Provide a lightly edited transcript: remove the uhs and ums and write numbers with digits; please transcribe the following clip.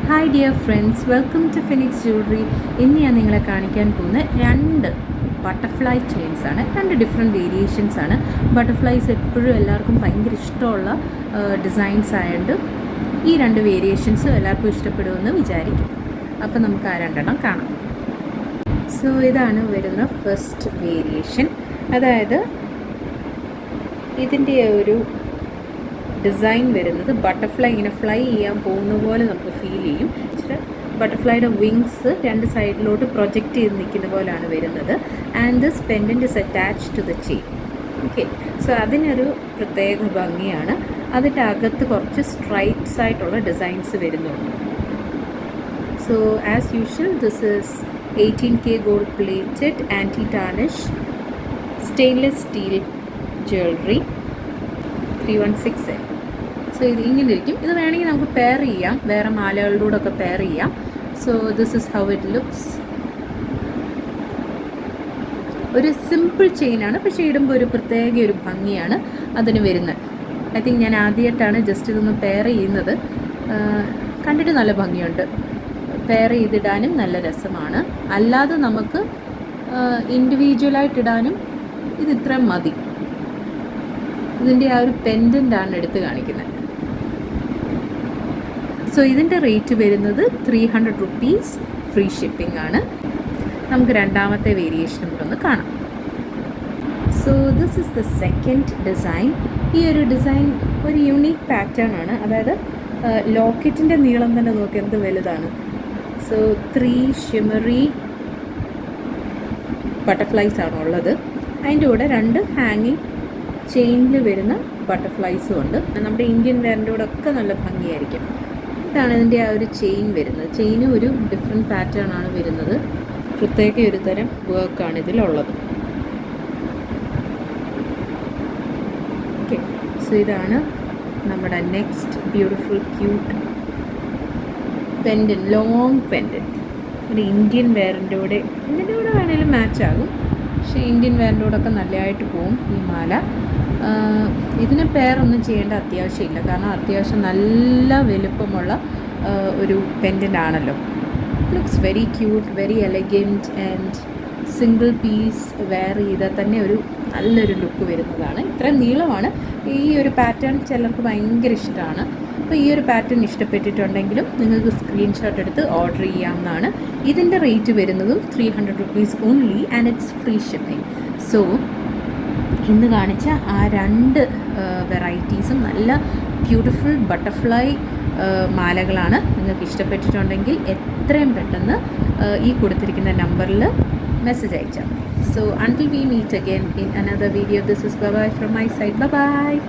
Hi dear friends, welcome to Phoenix jewellery. ഇന്ന് ഞാൻ നിങ്ങളെ കാണിക്കാൻ പോകുന്ന രണ്ട് ബട്ടർഫ്ലൈ ചെയിൻസ് ആണ്. രണ്ട് ഡിഫറെൻറ്റ് വേരിയേഷൻസ് ആണ്. ബട്ടർഫ്ലൈസ് എപ്പോഴും എല്ലാവർക്കും ഭയങ്കര ഇഷ്ടമുള്ള ഡിസൈൻസ് ആയതുകൊണ്ട് ഈ രണ്ട് വേരിയേഷൻസ് എല്ലാവർക്കും ഇഷ്ടപ്പെടുമെന്ന് വിചാരിക്കും. അപ്പോൾ നമുക്ക് ആ രണ്ടെണ്ണം കാണാം. സോ ഇതാണ് വരുന്ന ഫസ്റ്റ് വേരിയേഷൻ. അതായത് ഇതിൻ്റെ ഒരു ഡിസൈൻ വരുന്നത് ബട്ടർഫ്ലൈ ഇങ്ങനെ ഫ്ലൈ ചെയ്യാൻ പോകുന്ന പോലെ നമുക്ക് ഫീൽ ചെയ്യും. ബട്ടർഫ്ലൈയുടെ വിങ്സ് രണ്ട് സൈഡിലോട്ട് പ്രൊജക്റ്റ് ചെയ്ത് നിൽക്കുന്ന പോലെയാണ് വരുന്നത്. And this pendant is attached to the chain. Okay, so അതിനൊരു പ്രത്യേക ഭംഗിയാണ്. അതിൻ്റെ അകത്ത് കുറച്ച് സ്ട്രൈപ്സ് ആയിട്ടുള്ള ഡിസൈൻസ് വരുന്നുണ്ട്. So as usual this is 18K gold plated anti tarnish stainless steel jewellery 316L. So ഇത് ഇങ്ങനെ ഇരിക്കും. ഇത് വേണമെങ്കിൽ നമുക്ക് പെയർ ചെയ്യാം, വേറെ മാലകളിലൂടെ ഒക്കെ പെയർ ചെയ്യാം. So this is how it looks. ഒരു സിമ്പിൾ ചെയിനാണ്, പക്ഷേ ഇടുമ്പോൾ ഒരു പ്രത്യേക ഒരു ഭംഗിയാണ് അതിന് വരുന്നത്. ഐ തിങ്ക് ഞാൻ ആദ്യമായിട്ടാണ് ജസ്റ്റ് ഇതൊന്ന് പെയർ ചെയ്യുന്നത്. കണ്ടിട്ട് നല്ല ഭംഗിയുണ്ട്. പെയർ ചെയ്തിടാനും നല്ല രസമാണ്. അല്ലാതെ നമുക്ക് ഇൻഡിവിജ്വലായിട്ടിടാനും ഇത് ഇത്രയും മതി. ഇതിൻ്റെ ആ ഒരു പെൻഡൻ്റാണ് എടുത്ത് കാണിക്കുന്നത്. സോ ഇതിൻ്റെ റേറ്റ് വരുന്നത് 300 rupees, ഫ്രീ ഷിപ്പിംഗ് ആണ്. നമുക്ക് രണ്ടാമത്തെ വേരിയേഷനും കൂടെ ഒന്ന് കാണാം. So this is the second design. ഈ ഒരു ഡിസൈൻ ഒരു യുണീക്ക് പാറ്റേൺ ആണ്. അതായത് ലോക്കറ്റിൻ്റെ നീളം തന്നെ നോക്കി എന്ത് വലുതാണ്. സോ 3 ഷിമറി ബട്ടർഫ്ലൈസ് ആണ് ഉള്ളത്. അതിൻ്റെ കൂടെ 2 ഹാങ്ങിങ് ചെയിനിൽ വരുന്ന ബട്ടർഫ്ലൈസും ഉണ്ട്. നമ്മുടെ ഇന്ത്യൻ വെയറിൻ്റെ കൂടെ ഒക്കെ നല്ല ഭംഗിയായിരിക്കും. ഇതാണ് ഇതിൻ്റെ ആ ഒരു ചെയിൻ വരുന്നത്. ചെയിനും ഒരു ഡിഫറെൻറ്റ് പാറ്റേൺ ആണ് വരുന്നത്. പ്രത്യേക ഒരു തരം വർക്കാണ് ഇതിലുള്ളത്. ഓക്കെ, സോ ഇതാണ് നമ്മുടെ next beautiful cute pendant, long pendant. ഒരു ഇന്ത്യൻ വെയറിൻ്റെ കൂടെ വേണേലും മാച്ച് ആകും. പക്ഷേ ഇന്ത്യൻ വെയറിൻ്റെ കൂടെ ഒക്കെ നല്ലതായിട്ട് പോകും ഈ മാല. ഇതിന് പെയറൊന്നും ചെയ്യേണ്ട അത്യാവശ്യമില്ല, കാരണം അത്യാവശ്യം നല്ല വലുപ്പമുള്ള ഒരു പെൻഡൻ്റ് ആണല്ലോ. Looks very cute, very elegant and single piece wear ചെയ്താൽ തന്നെ ഒരു നല്ലൊരു ലുക്ക് വരുന്നതാണ്. ഇത്രയും നീളമാണ്. ഈ ഒരു പാറ്റേൺ ചിലർക്ക് ഭയങ്കര ഇഷ്ടമാണ്. അപ്പോൾ ഈ ഒരു പാറ്റേൺ ഇഷ്ടപ്പെട്ടിട്ടുണ്ടെങ്കിലും നിങ്ങൾക്ക് സ്ക്രീൻഷോട്ട് എടുത്ത് ഓർഡർ ചെയ്യാവുന്നതാണ്. ഇതിൻ്റെ റേറ്റ് വരുന്നതും 300 rupees only and it's free shipping. So ഇന്ന് കാണിച്ച ആ രണ്ട് വെറൈറ്റീസും നല്ല ബ്യൂട്ടിഫുൾ ബട്ടർഫ്ലൈ മാലകളാണ്. നിങ്ങൾക്ക് ഇഷ്ടപ്പെട്ടിട്ടുണ്ടെങ്കിൽ എത്രയും പെട്ടെന്ന് ഈ കൊടുത്തിരിക്കുന്ന നമ്പറിൽ മെസ്സേജ് അയച്ചാൽ മതി. So until we meet again in another video, this is bye bye from my side. Bye bye.